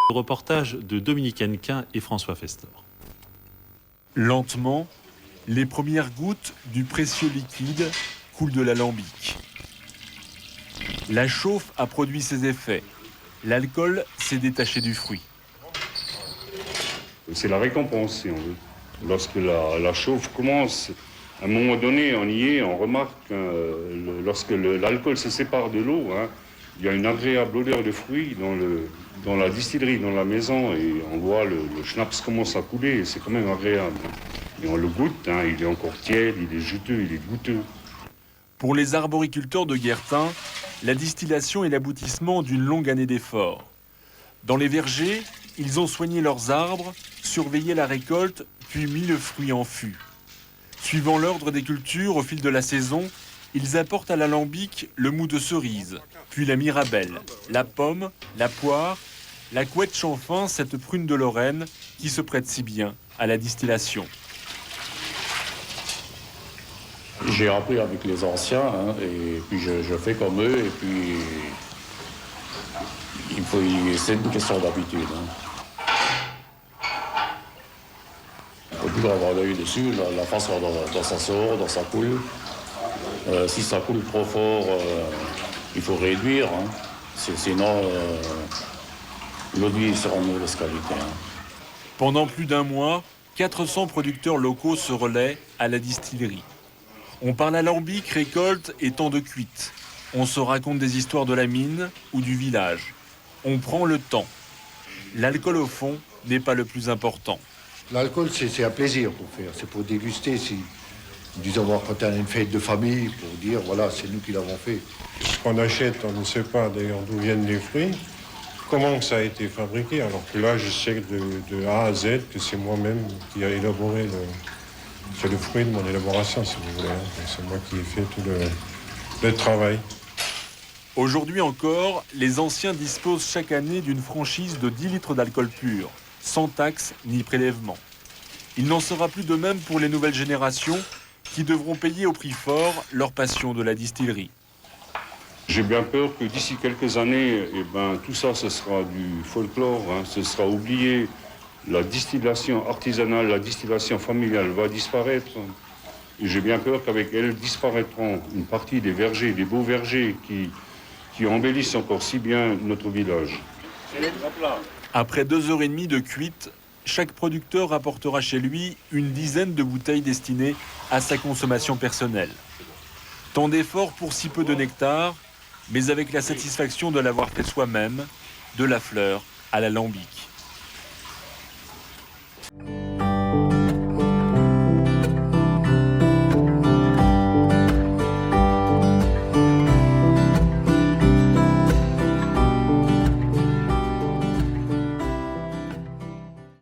Le reportage de Dominique Hennequin et François Festor. Lentement, les premières gouttes du précieux liquide coulent de l'alambic. La chauffe a produit ses effets. L'alcool s'est détaché du fruit. C'est la récompense, si on veut. Lorsque la chauffe commence, à un moment donné, on y est, on remarque lorsque l'alcool se sépare de l'eau, il y a une agréable odeur de fruits dans la distillerie, dans la maison, et on voit le schnapps commence à couler, et c'est quand même agréable. Et on le goûte, il est encore tiède, il est juteux, il est goûteux. Pour les arboriculteurs de Guertin, la distillation est l'aboutissement d'une longue année d'efforts. Dans les vergers, ils ont soigné leurs arbres, surveillé la récolte, puis mis le fruit en fût. Suivant l'ordre des cultures au fil de la saison, ils apportent à l'alambic le mou de cerise, puis la mirabelle, la pomme, la poire, la couette chanfin, cette prune de Lorraine qui se prête si bien à la distillation. J'ai appris avec les anciens, et puis je fais comme eux, et puis c'est une question d'habitude. Il faut toujours avoir l'œil dessus, la façon dont ça sort, dont ça coule. Si ça coule trop fort, il faut réduire, sinon l'eau d'huile sera de mauvaise qualité. Pendant plus d'un mois, 400 producteurs locaux se relaient à la distillerie. On parle alambic, récolte et temps de cuite. On se raconte des histoires de la mine ou du village. On prend le temps. L'alcool, au fond, n'est pas le plus important. L'alcool, c'est un plaisir pour faire. C'est pour déguster. Disons, quand on a une fête de famille, pour dire, voilà, c'est nous qui l'avons fait. Ce qu'on achète, on ne sait pas d'ailleurs d'où viennent les fruits, comment ça a été fabriqué. Alors que là, je sais de A à Z que c'est moi-même qui a élaboré c'est le fruit de mon élaboration, si vous voulez. C'est moi qui ai fait tout le travail. Aujourd'hui encore, les anciens disposent chaque année d'une franchise de 10 litres d'alcool pur, sans taxe ni prélèvement. Il n'en sera plus de même pour les nouvelles générations qui devront payer au prix fort leur passion de la distillerie. J'ai bien peur que d'ici quelques années, tout ça, ce sera du folklore, ce sera oublié. La distillation artisanale, la distillation familiale va disparaître. Et j'ai bien peur qu'avec elle disparaîtront une partie des vergers, des beaux vergers qui embellissent encore si bien notre village. Après 2h30 de cuite, chaque producteur apportera chez lui une dizaine de bouteilles destinées à sa consommation personnelle. Tant d'efforts pour si peu de nectar, mais avec la satisfaction de l'avoir fait soi-même, de la fleur à l'alambic.